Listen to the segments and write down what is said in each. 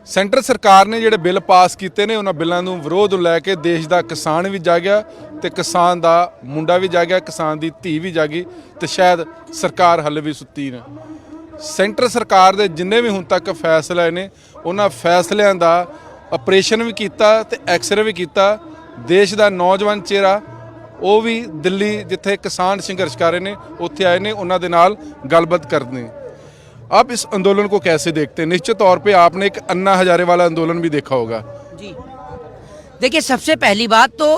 Centre ਸਰਕਾਰ ਨੇ ਜਿਹੜੇ ਬਿੱਲ ਪਾਸ ਕੀਤੇ ਨੇ ਉਹਨਾਂ ਬਿੱਲਾਂ ਨੂੰ ਵਿਰੋਧ ਨੂੰ ਲੈ ਕੇ ਦੇਸ਼ ਦਾ ਕਿਸਾਨ ਵੀ ਜਾਗਿਆ ਤੇ ਕਿਸਾਨ ਦਾ ਮੁੰਡਾ ਵੀ ਜਾਗਿਆ, ਕਿਸਾਨ ਦੀ ਧੀ ਵੀ ਜਾਗੀ ਤੇ ਸ਼ਾਇਦ ਸਰਕਾਰ ਹੱਲੇ ਵੀ ਸੁੱਤੀ ਨਾ। ਸੈਂਟਰ ਸਰਕਾਰ ਦੇ ਜਿੰਨੇ ਵੀ ਹੁਣ ਤੱਕ ਫੈਸਲੇ ਨੇ ਉਹਨਾਂ ਫੈਸਲਿਆਂ ਦਾ ਆਪਰੇਸ਼ਨ ਵੀ ਕੀਤਾ ਤੇ ਐਕਸਰੇ ਵੀ ਕੀਤਾ। ਦੇਸ਼ ਦਾ ਨੌਜਵਾਨ ਚਿਹਰਾ ਉਹ ਵੀ ਦਿੱਲੀ ਜਿੱਥੇ किसान संघर्ष कर रहे हैं उत्थे आए ने, उन्होंने नाल गलबात करने। आप इस आंदोलन को कैसे देखते हैं? निश्चित तौर पे आपने एक अन्ना हजारे वाला आंदोलन भी देखा होगा। जी देखिए, सबसे पहली बात तो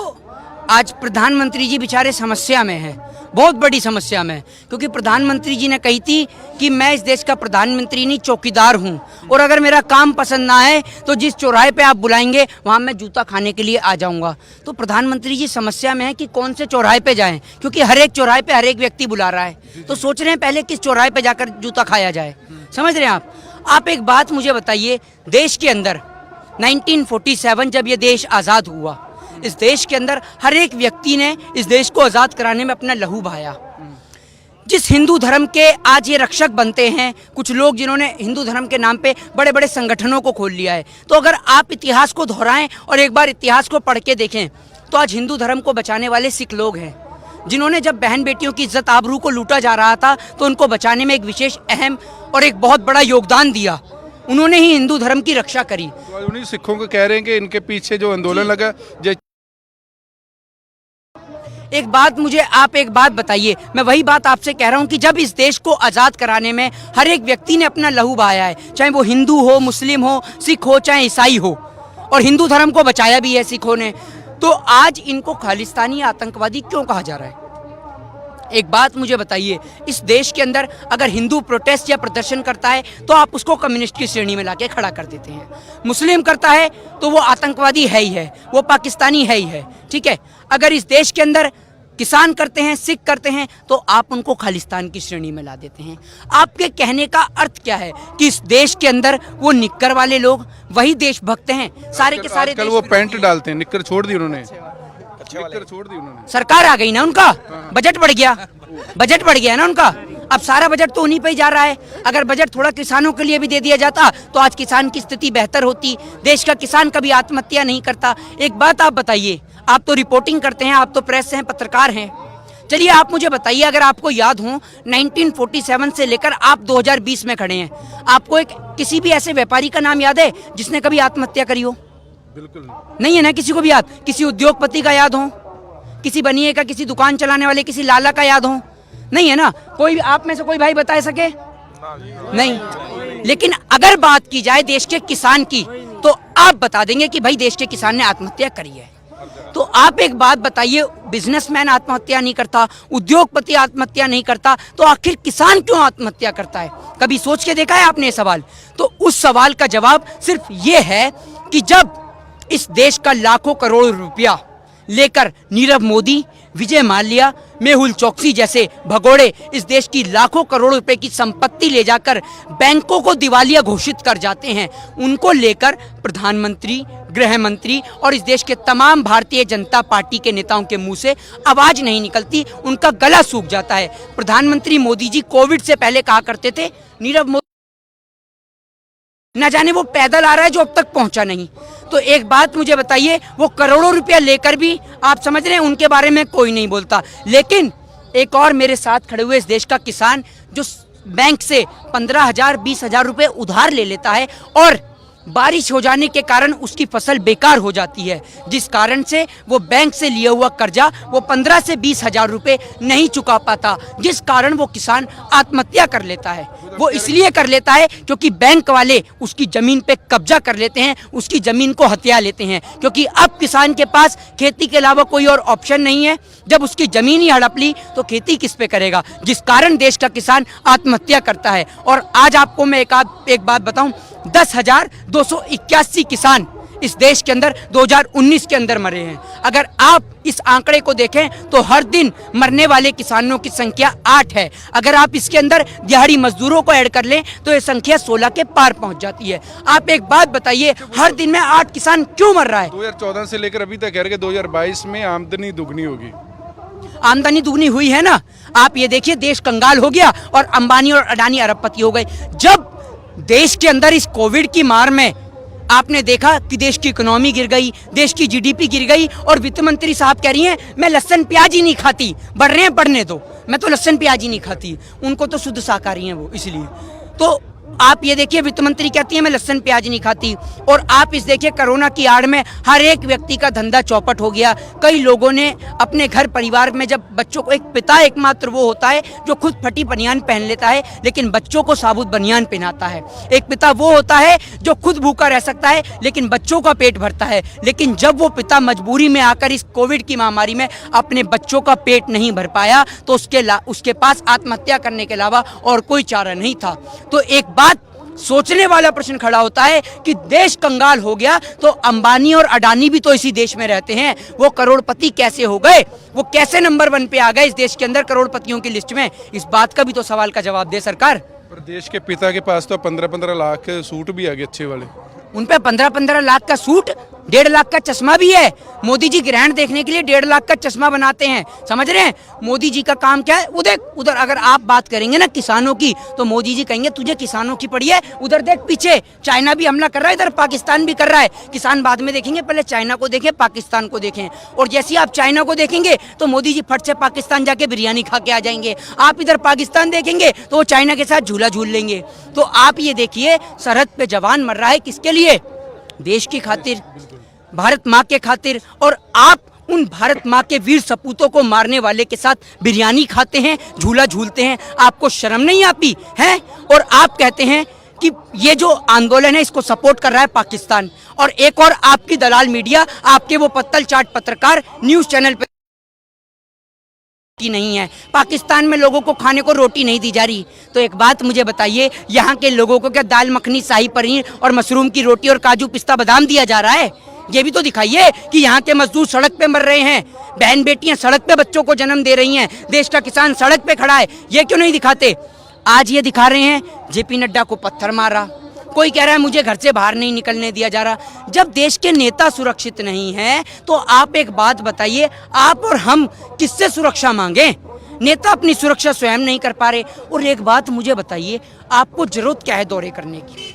आज प्रधानमंत्री जी बेचारे समस्या में हैं, बहुत बड़ी समस्या में, क्योंकि प्रधानमंत्री जी ने कही थी कि मैं इस देश का प्रधानमंत्री नहीं चौकीदार हूं, और अगर मेरा काम पसंद ना आए तो जिस चौराहे पे आप बुलाएंगे वहां मैं जूता खाने के लिए आ जाऊंगा। तो प्रधानमंत्री जी समस्या में है कि कौन से चौराहे पे जाएं, क्योंकि हर एक चौराहे पे हर एक व्यक्ति बुला रहा है। तो सोच रहे हैं पहले किस चौराहे पे जाकर जूता खाया जाए। समझ रहे हैं आप एक बात मुझे बताइए, देश के अंदर 1947 जब ये देश आज़ाद हुआ, इस देश के अंदर हर एक व्यक्ति ने इस देश को आज़ाद कराने में अपना लहू बहाया। जिस हिंदू धर्म के आज ये रक्षक बनते हैं कुछ लोग जिन्होंने हिंदू धर्म के नाम पे बड़े बड़े संगठनों को खोल लिया है, तो अगर आप इतिहास को दोहराएं और एक बार इतिहास को पढ़ के देखें तो आज हिंदू धर्म को बचाने वाले सिख लोग हैं, जिन्होंने जब बहन बेटियों की इज्जत आबरू को लूटा जा रहा था तो उनको बचाने में एक विशेष अहम और एक बहुत बड़ा योगदान दिया। उन्होंने ही हिंदू धर्म की रक्षा करी। तो उन्हीं सिखों को कह रहे हैं कि इनके पीछे जो आंदोलन लगा। एक बात मुझे आप एक बात बताइए, मैं वही बात आपसे कह रहा हूं कि जब इस देश को आज़ाद कराने में हर एक व्यक्ति ने अपना लहू बहाया है, चाहे वो हिंदू हो, मुस्लिम हो, सिख हो, चाहे ईसाई हो, और हिंदू धर्म को बचाया भी है सिखों ने, तो आज इनको खालिस्तानी आतंकवादी क्यों कहा जा रहा है? एक बात मुझे बताइए, इस देश के अंदर अगर हिंदू प्रोटेस्ट या प्रदर्शन करता है तो आप उसको कम्युनिस्ट की श्रेणी में लाके खड़ा कर देते हैं, मुस्लिम करता है तो वो आतंकवादी है ही है, वो पाकिस्तानी है ही है, ठीक है। अगर इस देश के अंदर किसान करते हैं, सिख करते हैं, तो आप उनको खालिस्तान की श्रेणी में ला देते हैं। आपके कहने का अर्थ क्या है कि इस देश के अंदर वो निक्कर वाले लोग वही देशभक्त हैं, सारे के सारे कल वो पैंट डालते हैं, निक्कर छोड़ दी उन्होंने, निक्कर छोड़ दी उन्होंने। सरकार आ गई ना, उनका बजट बढ़ गया, बजट बढ़ गया ना उनका, अब सारा बजट तो उन्हीं पे ही जा रहा है। अगर बजट थोड़ा किसानों के लिए भी दे दिया जाता तो आज किसान की स्थिति बेहतर होती, देश का किसान कभी आत्महत्या नहीं करता। एक बात आप बताइए, आप तो रिपोर्टिंग करते हैं, आप तो प्रेस से हैं, पत्रकार हैं, चलिए आप मुझे बताइए, अगर आपको याद हो 1947 से लेकर आप 2020 में खड़े हैं, आपको एक किसी भी ऐसे व्यापारी का नाम याद है जिसने कभी आत्महत्या करी हो? बिल्कुल नहीं है ना, किसी को भी याद? किसी उद्योगपति का याद हो, किसी बनिए का, किसी दुकान चलाने वाले किसी लाला का याद हो? नहीं है ना। कोई आप में से कोई भाई बता सके? नहीं। लेकिन अगर बात की जाए देश के किसान की तो आप बता देंगे कि भाई देश के किसान ने आत्महत्या करी है। तो आप एक बात बताइए, बिजनेसमैन आत्महत्या नहीं करता, उद्योगपति आत्महत्या नहीं करता, तो आखिर किसान क्यों आत्महत्या करता है? कभी सोच के देखा है आपने ये सवाल? तो उस सवाल का जवाब सिर्फ ये है कि जब इस देश का लाखों करोड़ रुपया लेकर नीरव मोदी, विजय माल्या, मेहुल चोकसी जैसे भगोड़े इस देश की लाखों करोड़ रुपए की संपत्ति ले जाकर बैंकों को दिवालिया घोषित कर जाते हैं, उनको लेकर प्रधानमंत्री, गृह मंत्री और इस देश के तमाम भारतीय जनता पार्टी के नेताओं के मुंह से आवाज नहीं निकलती, उनका गला सूख जाता है। प्रधानमंत्री मोदी जी कोविड से पहले कहा करते थे, नीरव मोदी न जाने वो पैदल आ रहा है जो अब तक पहुंचा नहीं। तो एक बात मुझे बताइए, वो करोड़ों रुपया लेकर भी आप समझ रहे हैं उनके बारे में कोई नहीं बोलता। लेकिन एक और मेरे साथ खड़े हुए इस देश का किसान जो बैंक से 15,000 20,000 रुपए उधार ले लेता है और बारिश हो जाने के कारण उसकी फसल बेकार हो जाती है, जिस कारण से वो बैंक से लिया हुआ कर्जा वो 15 से 20,000 रुपए नहीं चुका पाता, जिस कारण वो किसान आत्महत्या कर लेता है। वो इसलिए कर लेता है क्योंकि बैंक वाले उसकी जमीन पे कब्जा कर लेते हैं, उसकी जमीन को हथिया लेते हैं, क्योंकि अब किसान के पास खेती के अलावा कोई और ऑप्शन नहीं है। जब उसकी जमीन ही हड़प ली तो खेती किस पे करेगा, जिस कारण देश का किसान आत्महत्या करता है। और आज आपको मैं एक बात बताऊं, 10,281 किसान इस देश के अंदर 2019 के अंदर मरे हैं। अगर आप इस आंकड़े को देखें तो हर दिन मरने वाले किसानों की संख्या 8 है। अगर आप इसके अंदर दिहाड़ी मजदूरों को ऐड कर लें तो ये संख्या 16 के पार पहुंच जाती है। आप एक बात बताइए, हर दिन में 8 किसान क्यों मर रहा है? 2014 से लेकर अभी तक कह रहे कि 2022 में आमदनी दुगनी होगी। आमदनी दुगनी हुई है ना। आप ये देखिए, देश कंगाल हो गया और अंबानी और अडानी अरबपति हो गए। जब देश के अंदर इस कोविड की मार में आपने देखा कि देश की इकोनॉमी गिर गई, देश की जीडीपी गिर गई, और वित्त मंत्री साहब कह रही हैं मैं लहसुन प्याज ही नहीं खाती, बढ़ रहे हैं बढ़ने दो, मैं तो लहसुन प्याज ही नहीं खाती। उनको तो शुद्ध शाकाहारी हैं वो, इसलिए तो आप ये देखिए वित्त मंत्री कहती है मैं लहसुन प्याज नहीं खाती, और आप इस देखिए कोरोना की आड़ में हर एक व्यक्ति का धंधा चौपट हो गया। कई लोगों ने अपने घर परिवार में, जब बच्चों को, एक पिता एकमात्र वो होता है जो खुद फटी बनियान पहन लेता है लेकिन बच्चों को साबुत बनियान पहनाता है। एक पिता वो होता है जो खुद भूखा रह सकता है लेकिन बच्चों का पेट भरता है, लेकिन जब वो पिता मजबूरी में आकर इस कोविड की महामारी में अपने बच्चों का पेट नहीं भर पाया तो उसके पास आत्महत्या करने के अलावा और कोई चारा नहीं था। तो एक बात सोचने वाला प्रश्न खड़ा होता है कि देश कंगाल हो गया तो अंबानी और अडानी भी तो इसी देश में रहते हैं, वो करोड़पति कैसे हो गए, वो कैसे नंबर 1 पे आ गए इस देश के अंदर करोड़पतियों की लिस्ट में? इस बात का भी तो सवाल का जवाब दे सरकार। पर देश के पिता के पास तो 15-15 लाख के सूट भी आ गए अच्छे वाले। उन पे 15-15 लाख का सूट, 1.5 लाख का चश्मा भी है। मोदी जी ग्रहण देखने के लिए 1.5 लाख का चश्मा बनाते हैं, समझ रहे हैं? मोदी जी का काम क्या है? उधर अगर आप बात करेंगे ना किसानों की तो मोदी जी कहेंगे तुझे किसानों की पड़ी है, उधर देख पीछे चाइना भी हमला कर रहा है, इधर पाकिस्तान भी कर रहा है। किसान बाद में देखेंगे, पहले चाइना को देखें, पाकिस्तान को देखें। और जैसे आप चाइना को देखेंगे तो मोदी जी फट से पाकिस्तान जाके बिरयानी खा के आ जाएंगे। आप इधर पाकिस्तान देखेंगे तो वो चाइना के साथ झूला झूल लेंगे। तो आप ये देखिए सरहद पे जवान मर रहा है किसके लिए? देश की खातिर, भारत माँ के खातिर। और आप उन भारत माँ के वीर सपूतों को मारने वाले के साथ बिरयानी खाते हैं, झूला झूलते हैं। आपको शर्म नहीं आती है? और आप कहते हैं कि ये जो आंदोलन है इसको सपोर्ट कर रहा है पाकिस्तान। और एक और आपकी दलाल मीडिया, आपके वो पत्तल चाट पत्रकार न्यूज चैनल पे नहीं है, पाकिस्तान में लोगों को खाने को रोटी नहीं दी जा रही। तो एक बात मुझे बताइए, यहाँ के लोगों को क्या दाल मखनी, शाही पनीर और मशरूम की रोटी और काजू पिस्ता बादाम दिया जा रहा है? ये भी तो दिखाइए कि यहाँ के मजदूर सड़क पे मर रहे हैं, बहन बेटियां सड़क पे बच्चों को जन्म दे रही हैं, देश का किसान सड़क पे खड़ा है, ये क्यों नहीं दिखाते? आज ये दिखा रहे हैं जेपी नड्डा को पत्थर मारा, कोई कह रहा है मुझे घर से बाहर नहीं निकलने दिया जा रहा। जब देश के नेता सुरक्षित नहीं हैं तो आप एक बात बताइए, आप और हम किससे सुरक्षा मांगे? नेता अपनी सुरक्षा स्वयं नहीं कर पा रहे। और एक बात मुझे बताइए, आपको जरूरत क्या है दौरे करने की?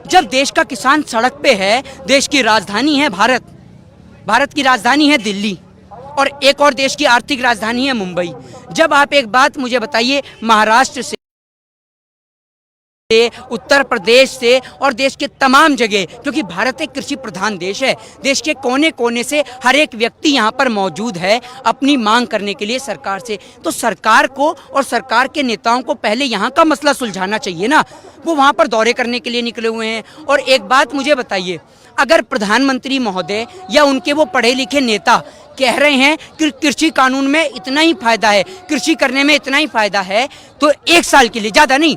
जब देश का किसान सड़क पे है, देश की राजधानी है भारत की राजधानी है दिल्ली, और एक और देश की आर्थिक राजधानी है मुंबई। जब आप एक बात मुझे बताइए, महाराष्ट्र से, उत्तर प्रदेश से और देश के तमाम जगह, क्योंकि भारत एक कृषि प्रधान देश है, देश के कोने कोने से हर एक व्यक्ति यहाँ पर मौजूद है अपनी मांग करने के लिए सरकार से। तो सरकार को और सरकार के नेताओं को पहले यहाँ का मसला सुलझाना चाहिए ना। वो वहाँ पर दौरे करने के लिए निकले हुए हैं। और एक बात मुझे बताइए, अगर प्रधानमंत्री महोदय या उनके वो पढ़े लिखे नेता कह रहे हैं कि कृषि कानून में इतना ही फायदा है, कृषि करने में इतना ही फायदा है, तो 1 साल के लिए, ज़्यादा नहीं,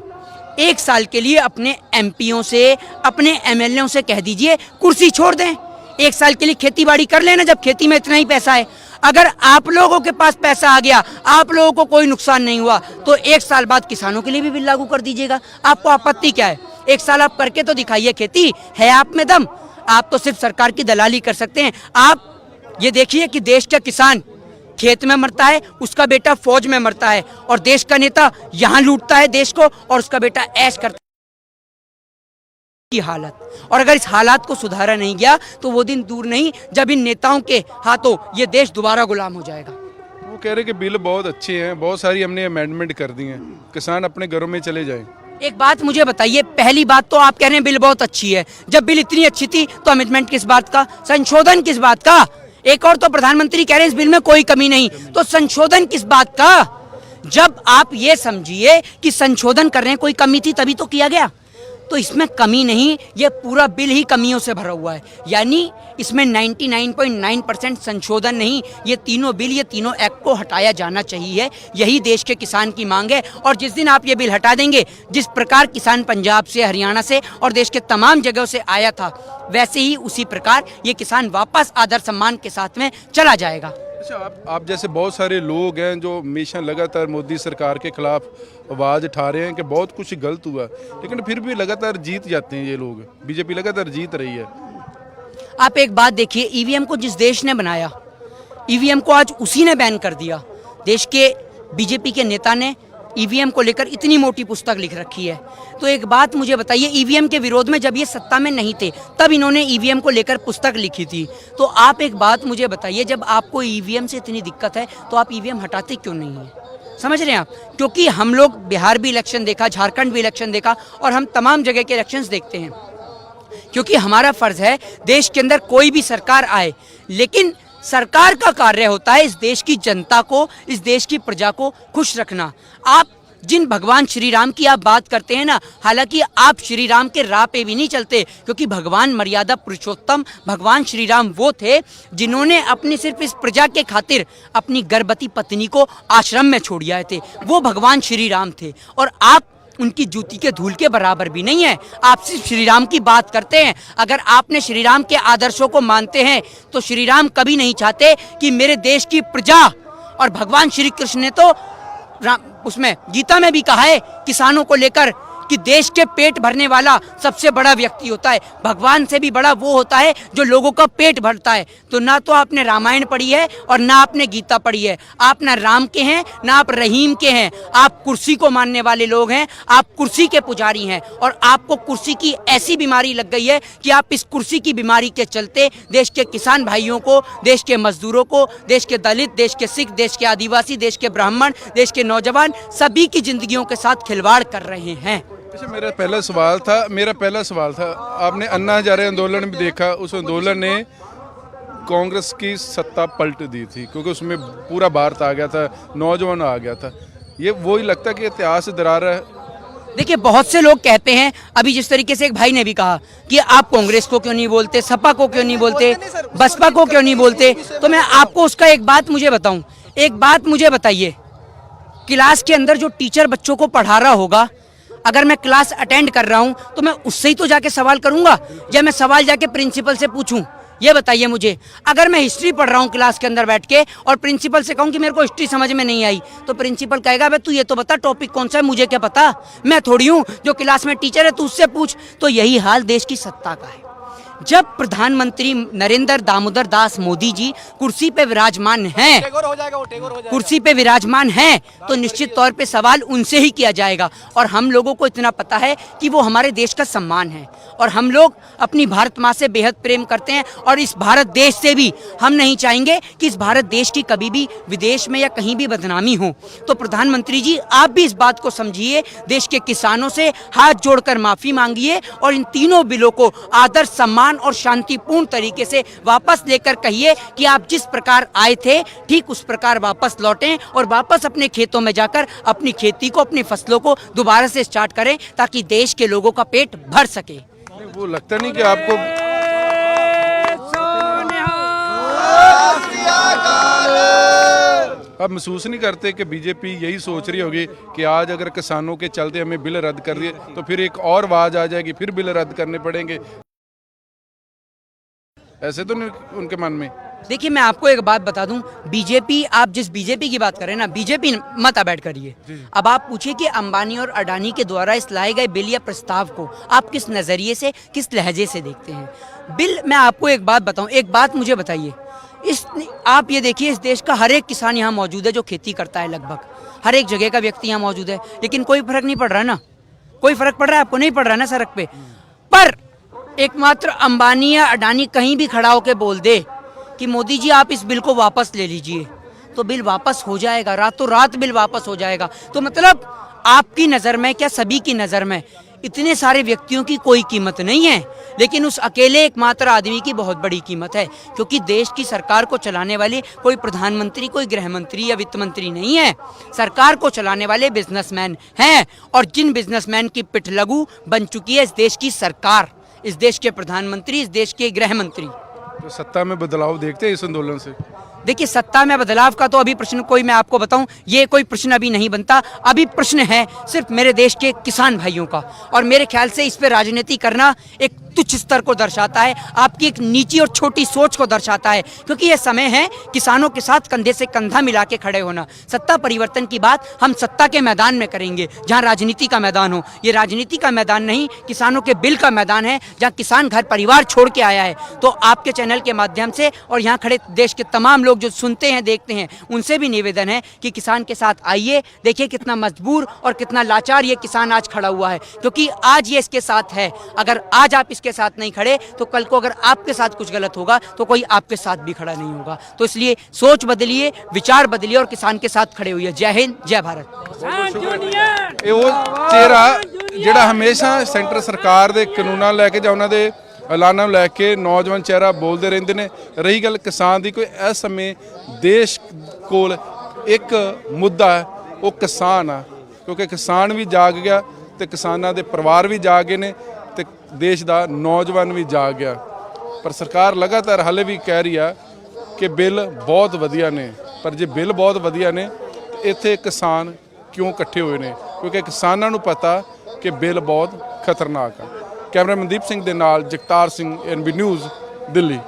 1 साल के लिए अपने एमपीओं से, अपने एमएलएओं से कह दीजिए कुर्सी छोड़ दें, 1 साल के लिए खेती बाड़ी कर लेना, जब खेती में इतना ही पैसा है। अगर आप लोगों के पास पैसा आ गया, आप लोगों को कोई नुकसान नहीं हुआ, तो 1 साल बाद किसानों के लिए भी बिल लागू कर दीजिएगा। आपको आपत्ति क्या है? 1 साल आप करके तो दिखाइए, खेती है आप में दम। आप तो सिर्फ सरकार की दलाली कर सकते हैं। आप ये देखिए कि देश का किसान खेत में मरता है, उसका बेटा फौज में मरता है, और देश का नेता यहाँ लूटता है देश को और उसका बेटा ऐश करता है। की हालत, और अगर इस हालात को सुधारा नहीं गया तो वो दिन दूर नहीं जब इन नेताओं के हाथों ये देश दोबारा गुलाम हो जाएगा। वो कह रहे कि बिल बहुत अच्छे हैं, बहुत सारी हमने अमेंडमेंट कर दी हैं, किसान अपने घरों में चले जाएं। एक बात मुझे बताइए, पहली बात तो आप कह रहे हैं बिल बहुत अच्छी है। जब बिल इतनी अच्छी थी तो अमेंडमेंट किस बात का, संशोधन किस बात का? एक और तो प्रधानमंत्री कह रहे हैं इस बिल में कोई कमी नहीं, तो संशोधन किस बात का? जब आप ये समझिए कि संशोधन कर रहे हैं, कोई कमी थी तभी तो किया गया, तो इसमें कमी नहीं, ये पूरा बिल ही कमियों से भरा हुआ है। यानी इसमें 99.9% संशोधन नहीं, ये तीनों बिल, ये तीनों एक्ट को हटाया जाना चाहिए। यही देश के किसान की मांग है। और जिस दिन आप ये बिल हटा देंगे, जिस प्रकार किसान पंजाब से, हरियाणा से और देश के तमाम जगहों से आया था, वैसे ही उसी प्रकार ये किसान वापस आदर सम्मान के साथ में चला जाएगा। अच्छा, आप जैसे बहुत सारे लोग हैं जो हमेशा लगातार मोदी सरकार के खिलाफ आवाज़ उठा रहे हैं कि बहुत कुछ गलत हुआ, लेकिन फिर भी लगातार जीत जाते हैं ये लोग, बीजेपी लगातार जीत रही है। आप एक बात देखिए, ईवीएम को जिस देश ने बनाया, ईवीएम को आज उसी ने बैन कर दिया। देश के बीजेपी के नेता ने ईवीएम को लेकर इतनी मोटी पुस्तक लिख रखी है। तो एक बात मुझे बताइए, ईवीएम के विरोध में जब ये सत्ता में नहीं थे तब इन्होंने ईवीएम को लेकर पुस्तक लिखी थी। तो आप एक बात मुझे बताइए, जब आपको ईवीएम से इतनी दिक्कत है तो आप ईवीएम हटाते क्यों नहीं है? समझ रहे हैं आप? क्योंकि हम लोग बिहार भी इलेक्शन देखा, झारखंड भी इलेक्शन देखा और हम तमाम जगह के इलेक्शंस देखते हैं, क्योंकि हमारा फर्ज है देश के अंदर कोई भी सरकार आए, लेकिन सरकार का कार्य होता है इस देश की जनता को, इस देश की प्रजा को खुश रखना। आप जिन भगवान श्री राम की आप बात करते हैं ना, हालांकि आप श्री राम के राह पे भी नहीं चलते, क्योंकि भगवान मर्यादा पुरुषोत्तम भगवान श्री राम वो थे जिन्होंने अपनी सिर्फ इस प्रजा के खातिर अपनी गर्भवती पत्नी को आश्रम में छोड़ आए थे। वो भगवान श्री राम थे और आप उनकी जूती के धूल के बराबर भी नहीं है। आप सिर्फ श्री राम की बात करते हैं। अगर आपने श्री राम के आदर्शों को मानते हैं तो श्री राम कभी नहीं चाहते कि मेरे देश की प्रजा, और भगवान श्री कृष्ण ने तो उसमें गीता में भी कहा है किसानों को लेकर कि देश के पेट भरने वाला सबसे बड़ा व्यक्ति होता है, भगवान से भी बड़ा वो होता है जो लोगों का पेट भरता है। तो ना तो आपने रामायण पढ़ी है और ना आपने गीता पढ़ी है। आप ना राम के हैं ना आप रहीम के हैं। आप कुर्सी को मानने वाले लोग हैं, आप कुर्सी के पुजारी हैं और आपको कुर्सी की ऐसी बीमारी लग गई है कि आप इस कुर्सी की बीमारी के चलते देश के किसान भाइयों को, देश के मजदूरों को, देश के दलित, देश के सिख, देश के आदिवासी, देश के ब्राह्मण, देश के नौजवान, सभी की जिंदगियों के साथ खिलवाड़ कर रहे हैं। अच्छा, मेरा पहला सवाल था, आपने अन्ना हजारे आंदोलन भी देखा, उस आंदोलन ने कांग्रेस की सत्ता पलट दी थी, क्योंकि उसमें पूरा भारत आ गया था, नौजवान आ गया था। ये वही लगता है कि इतिहास दोहरा रहा है। देखिए, बहुत से लोग कहते हैं, अभी जिस तरीके से एक भाई ने भी कहा कि आप कांग्रेस को क्यों नहीं बोलते, सपा को क्यों नहीं बोलते, बसपा को क्यों नहीं बोलते, तो मैं आपको उसका एक बात मुझे बताऊं। एक बात मुझे बताइए, क्लास के अंदर जो टीचर बच्चों को पढ़ा रहा होगा, अगर मैं क्लास अटेंड कर रहा हूं तो मैं उससे ही तो जाके सवाल करूंगा, या मैं सवाल जाके प्रिंसिपल से पूछूं? ये बताइए मुझे। अगर मैं हिस्ट्री पढ़ रहा हूं क्लास के अंदर बैठ के और प्रिंसिपल से कहूं कि मेरे को हिस्ट्री समझ में नहीं आई, तो प्रिंसिपल कहेगा बे तू ये तो बता टॉपिक कौन सा है, मुझे क्या पता, मैं थोड़ी हूं जो क्लास में टीचर है, तू उससे पूछ। तो यही हाल देश की सत्ता का है। जब प्रधानमंत्री नरेंद्र दामोदर दास मोदी जी कुर्सी पे विराजमान हैं, कुर्सी पे विराजमान हैं, तो निश्चित तौर पे सवाल उनसे ही किया जाएगा। और हम लोगों को इतना पता है कि वो हमारे देश का सम्मान है और हम लोग अपनी भारत माँ से बेहद प्रेम करते हैं और इस भारत देश से भी हम नहीं चाहेंगे कि इस भारत देश की कभी भी विदेश में या कहीं भी बदनामी हो। तो प्रधानमंत्री जी, आप भी इस बात को समझिए, देश के किसानों से हाथ जोड़कर माफी मांगिए और इन तीनों बिलों को आदर, सम्मान और शांतिपूर्ण तरीके से वापस लेकर कहिए कि आप जिस प्रकार आए थे ठीक उस प्रकार वापस लौटें और वापस अपने खेतों में जाकर अपनी खेती को, अपनी फसलों को दोबारा से स्टार्ट करें, ताकि देश के लोगों का पेट भर सके। वो लगता नहीं कि आपको आप महसूस नहीं करते कि बीजेपी यही सोच रही होगी कि आज अगर किसानों के चलते हमें बिल रद्द कर दिए तो फिर एक और आवाज आ जाएगी, फिर बिल रद्द करने पड़ेंगे? ऐसे तो नहीं उनके मन में? देखिए, मैं आपको एक बात बता दूं, बीजेपी, आप जिस बीजेपी की बात कर रहे हैं ना, बीजेपी मत बैठ करिए। अब आप पूछिए कि अंबानी और अडानी के द्वारा इस लाए गए बिल या प्रस्ताव को आप किस नजरिए से, किस लहजे से देखते हैं। बिल, मैं आपको एक बात बताऊं, एक बात मुझे बताइए, आप ये देखिए, इस देश का हर एक किसान यहाँ मौजूद है जो खेती करता है, लगभग हर एक जगह का व्यक्ति यहाँ मौजूद है, लेकिन कोई फर्क नहीं पड़ रहा ना। कोई फर्क पड़ रहा है आपको? नहीं पड़ रहा ना सड़क पे। पर एकमात्र अंबानी या अडानी कहीं भी खड़ा होकर बोल दे कि मोदी जी आप इस बिल को वापस ले लीजिए, तो बिल वापस हो जाएगा, रातों रात बिल वापस हो जाएगा। तो मतलब आपकी नज़र में, क्या सभी की नज़र में, इतने सारे व्यक्तियों की कोई कीमत नहीं है, लेकिन उस अकेले एकमात्र आदमी की बहुत बड़ी कीमत है, क्योंकि देश की सरकार को चलाने वाले कोई प्रधानमंत्री, कोई गृह मंत्री या वित्त मंत्री नहीं है। सरकार को चलाने वाले बिजनेसमैन हैं, और जिन बिजनेसमैन की पिठ लघु बन चुकी है इस देश की सरकार, इस देश के प्रधानमंत्री, इस देश के गृह मंत्री। तो सत्ता में बदलाव देखते हैं इस आंदोलन से? देखिए, सत्ता में बदलाव का तो अभी प्रश्न कोई, मैं आपको बताऊं, ये कोई प्रश्न अभी नहीं बनता। अभी प्रश्न है सिर्फ मेरे देश के किसान भाइयों का, और मेरे ख्याल से इस पे राजनीति करना एक तुच्छ स्तर को दर्शाता है, आपकी एक नीची और छोटी सोच को दर्शाता है, क्योंकि ये समय है किसानों के साथ कंधे से कंधा मिला के खड़े होना। सत्ता परिवर्तन की बात हम सत्ता के मैदान में करेंगे, जहां राजनीति का मैदान हो। ये राजनीति का मैदान नहीं, किसानों के बिल का मैदान है, जहां किसान घर परिवार छोड़ के आया है। तो आपके चैनल के माध्यम से और यहाँ खड़े देश के तमाम लोग लोग जो सुनते हैं देखते हैं उनसे भी निवेदन है कि किसान के साथ आइए, देखिए कितना मजबूर और कितना लाचार ये किसान आज खड़ा हुआ है, क्योंकि आज ये इसके साथ है। अगर आज आप इसके साथ नहीं खड़े तो कल को अगर आपके साथ कुछ गलत होगा तो कोई आपके साथ भी खड़ा नहीं होगा। तो इसलिए सोच बदलिए, विचार बदलिए और किसान के साथ खड़े होइए। जय हिंद, जय भारत। ਇਹ ਉਹ ਚਿਹਰਾ ਜਿਹੜਾ ਹਮੇਸ਼ਾ ਸੈਂਟਰ ਸਰਕਾਰ ਦੇ ਕਾਨੂੰਨਾਂ ਲੈ ਕੇ ਜਾਂ ਉਹਨਾਂ ਦੇ ਐਲਾਨਾਂ ਨੂੰ ਲੈ ਕੇ ਨੌਜਵਾਨ ਚਿਹਰਾ ਬੋਲਦੇ ਰਹਿੰਦੇ ਨੇ। ਰਹੀ ਗੱਲ ਕਿਸਾਨ ਦੀ, ਕੋਈ ਇਸ ਸਮੇਂ ਦੇਸ਼ ਕੋਲ ਇੱਕ ਮੁੱਦਾ ਹੈ, ਉਹ ਕਿਸਾਨ ਆ, ਕਿਉਂਕਿ ਕਿਸਾਨ ਵੀ ਜਾਗ ਗਿਆ ਤੇ ਕਿਸਾਨਾਂ ਦੇ ਪਰਿਵਾਰ ਵੀ ਜਾਗ ਗਏ ਨੇ ਤੇ ਦੇਸ਼ ਦਾ ਨੌਜਵਾਨ ਵੀ ਜਾਗ ਗਿਆ। ਪਰ ਸਰਕਾਰ ਲਗਾਤਾਰ ਹਾਲੇ ਵੀ ਕਹਿ ਰਹੀ ਆ ਕਿ ਬਿੱਲ ਬਹੁਤ ਵਧੀਆ ਨੇ, ਪਰ ਜੇ ਬਿੱਲ ਬਹੁਤ ਵਧੀਆ ਨੇ ਤੇ ਇੱਥੇ ਕਿਸਾਨ ਕਿਉਂ ਇਕੱਠੇ ਹੋਏ ਨੇ? ਕਿਉਂਕਿ ਕਿਸਾਨਾਂ ਨੂੰ ਪਤਾ ਕਿ ਬਿੱਲ ਬਹੁਤ ਖਤਰਨਾਕ ਆ। ਕੈਮਰਾ ਮਨਦੀਪ ਸਿੰਘ ਦੇ ਨਾਲ ਜਗਤਾਰ ਸਿੰਘ, NB ਨਿਊਜ਼, ਦਿੱਲੀ।